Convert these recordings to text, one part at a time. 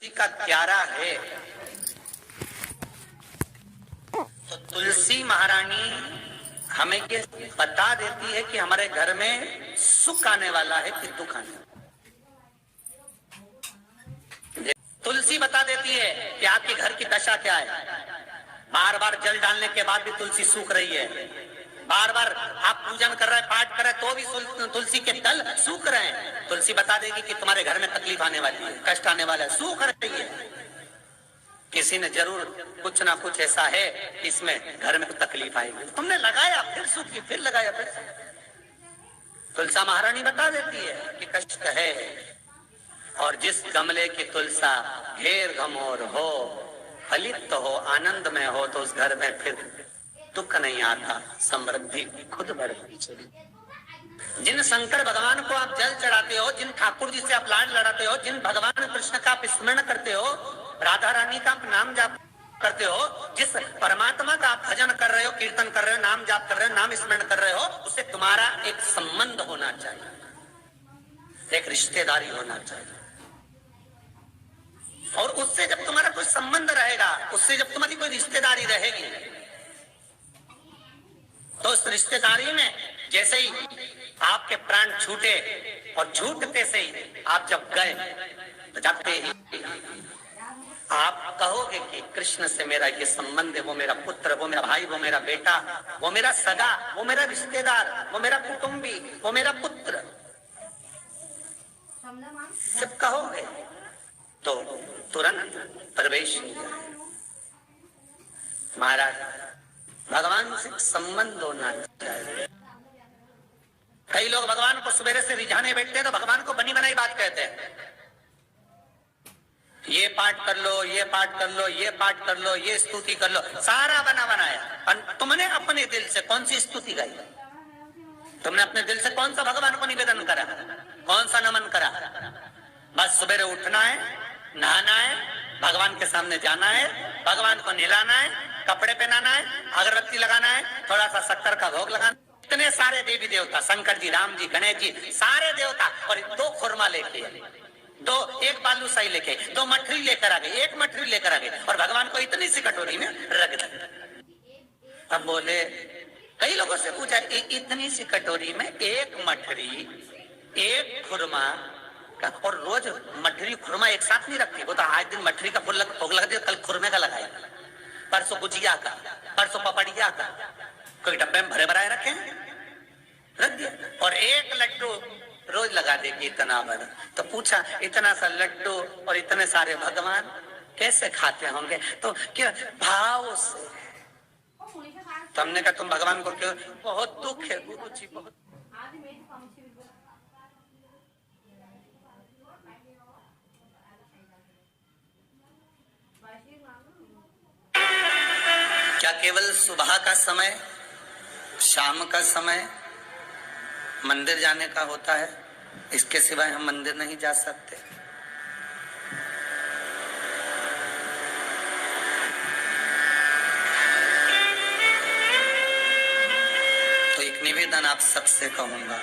का क्यारा है। तो तुलसी महारानी हमें ये बता देती है कि हमारे घर में सुख आने वाला है कि दुख आने वाला है। तुलसी बता देती है कि आपके घर की दशा क्या है। बार बार जल डालने के बाद भी तुलसी सूख रही है, बार बार आप पूजन कर रहे हैं, पाठ कर रहे हैं, तो भी तुलसी के दल सूख रहे हैं। तुलसी बता देगी कि तुम्हारे घर में तकलीफ आने वाली है, कष्ट आने वाला है, सूख रही है। किसी ने जरूर कुछ ना कुछ ऐसा है इसमें घर में तकलीफ आएगी, तुमने लगाया फिर सूखी, फिर लगाया फिर। तुलसा महारानी बता देती है कि कष्ट है। और जिस गमले की तुलसा घेर घमोर हो, फलित हो, आनंद में हो, तो उस घर में फिर दुख नहीं आता, समृद्धि खुद बढ़ती चली। जिन शंकर भगवान को आप जल चढ़ाते हो, जिन ठाकुर जी से आप लाड लड़ाते हो, जिन भगवान कृष्ण का आप स्मरण करते हो, राधा रानी का आप नाम जाप करते हो, जिस परमात्मा का आप भजन कर रहे हो, कीर्तन कर रहे हो, नाम जाप कर रहे हो, नाम स्मरण कर रहे हो, उससे तुम्हारा एक संबंध होना चाहिए, एक रिश्तेदारी होना चाहिए। और उससे जब तुम्हारा कोई संबंध रहेगा, उससे जब तुम्हारी कोई रिश्तेदारी रहेगी, तो उस रिश्तेदारी में जैसे ही आपके प्राण छूटे और छूटते से ही आप जब गए, तो जाते ही आप कहोगे कि कृष्ण से मेरा ये संबंध है, वो मेरा पुत्र, वो मेरा भाई, वो मेरा बेटा, वो मेरा सगा, वो मेरा रिश्तेदार, वो मेरा कुटुंबी, वो मेरा पुत्र, सब कहोगे तो तुरंत प्रवेश हो जाए। महाराज, भगवान से संबंध होना चाहिए। कई लोग भगवान को सवेरे से रिझाने बैठते हैं तो भगवान को बनी बनाई बात कहते हैं, ये पाठ कर लो, ये पाठ कर लो, ये पाठ कर लो, ये स्तुति कर लो, सारा बना बनाया। तुमने अपने दिल से कौन सी स्तुति गाई? तुमने अपने दिल से कौन सा भगवान को निवेदन करा, कौन सा नमन करा? बस सवेरे उठना है, नहाना है, भगवान के सामने जाना है, भगवान को नहलाना है, कपड़े पहनाना है, अगरबत्ती लगाना है, थोड़ा सा शक्कर का भोग लगाना। इतने सारे देवी देवता, शंकर जी, राम जी, गणेश जी, सारे देवता, और 2 खुरमा लेके, एक बालूशाही लेके, 2 मठरी लेकर आ गए, 1 मठरी लेकर आ गए, और भगवान को इतनी सी कटोरी में रख दिया। अब बोले, कई लोगों से पूछा, इतनी सी कटोरी में 1 मठरी, 1 खुरमा, और रोज मठरी खुरमा एक साथ नहीं रखती। वो तो आज दिन मठरी का भोग लगा दिया, कल खुरमे का लगाएगा, परसों गुजिया का, परसों पपड़िया का, कोई डब्बे में भरे भराए रखे, रख दिया। और 1 लड्डू रोज लगा देगी, इतना बड़ा। तो पूछा, इतना सा लड्डू और इतने सारे भगवान कैसे खाते होंगे? तो क्या भाव से। तो हमने कहा, तुम भगवान को क्यों? बहुत दुख है गुरु जी, बहुत। क्या केवल सुबह का समय, शाम का समय मंदिर जाने का होता है? इसके सिवाय हम मंदिर नहीं जा सकते? तो एक निवेदन आप सबसे कहूंगा,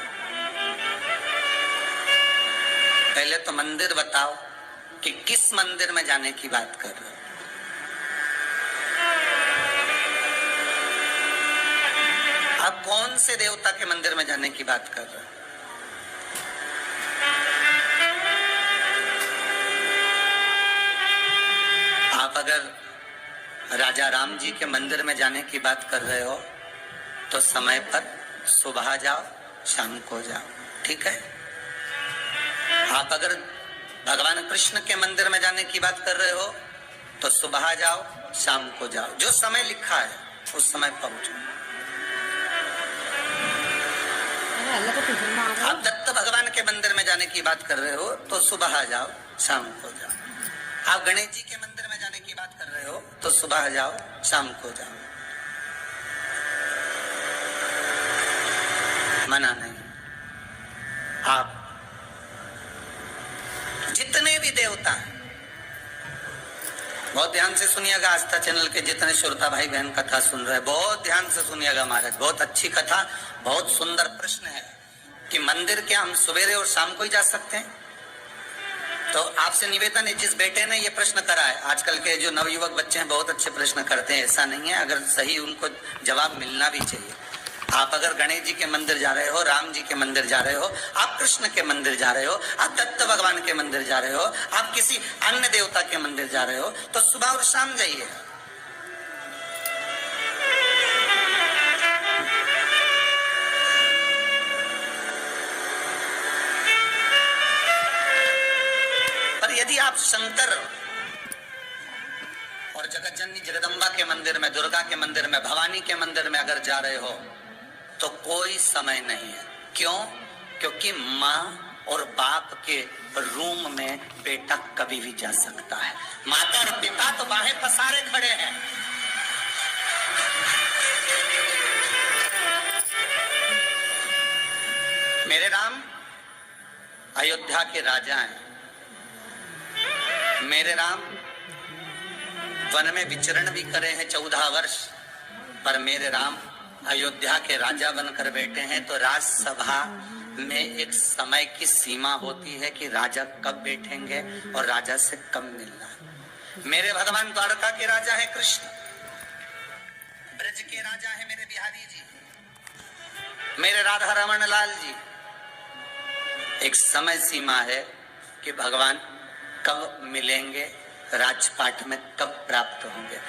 पहले तो मंदिर बताओ कि किस मंदिर में जाने की बात कर रहे हो। आप कौन से देवता के मंदिर में जाने की बात कर रहे हैं? आप अगर राजा राम जी के मंदिर में जाने की बात कर रहे हो तो समय पर सुबह जाओ, शाम को जाओ, ठीक है? आप अगर भगवान कृष्ण के मंदिर में जाने की बात कर रहे हो तो सुबह जाओ, शाम को जाओ, जो समय लिखा है उस समय पहुंचो। आप दत्त भगवान के मंदिर में जाने की बात कर रहे हो तो सुबह जाओ, शाम को जाओ। आप गणेश जी के मंदिर में जाने की बात कर रहे हो तो सुबह जाओ, शाम को जाओ। मना नहीं। आप जितने भी देवता हैं, बहुत ध्यान से सुनिएगा। आस्था चैनल के जितने श्रोता भाई बहन कथा सुन रहे हैं, बहुत ध्यान से सुनिएगा। महाराज, बहुत अच्छी कथा, बहुत सुंदर प्रश्न है कि मंदिर क्या हम सवेरे और शाम को ही जा सकते हैं? तो आपसे निवेदन है, जिस बेटे ने ये प्रश्न करा है, आजकल के जो नवयुवक बच्चे हैं बहुत अच्छे प्रश्न करते हैं, ऐसा नहीं है, अगर सही उनको जवाब मिलना भी चाहिए। आप अगर गणेश जी के मंदिर जा रहे हो, राम जी के मंदिर जा रहे हो, आप कृष्ण के मंदिर जा रहे हो, आप दत्त भगवान के मंदिर जा रहे हो, आप किसी अन्य देवता के मंदिर जा रहे हो, तो सुबह और शाम जाइए। पर यदि आप शंकर और जगत जननी जगदम्बा के मंदिर में, दुर्गा के मंदिर में, भवानी के मंदिर में अगर जा रहे हो तो कोई समय नहीं है। क्यों? क्योंकि माँ और बाप के रूम में बेटा कभी भी जा सकता है। माता और पिता तो बाहें पसारे खड़े हैं। मेरे राम अयोध्या के राजा हैं। मेरे राम वन में विचरण भी करे हैं 14 वर्ष, पर मेरे राम अयोध्या के राजा बनकर बैठे हैं। तो राजसभा में एक समय की सीमा होती है कि राजा कब बैठेंगे और राजा से कब मिलना है। मेरे भगवान द्वारका के राजा है कृष्ण, ब्रज के राजा है मेरे बिहारी जी, मेरे राधा रमन लाल जी। एक समय सीमा है कि भगवान कब मिलेंगे, राजपाट में कब प्राप्त होंगे।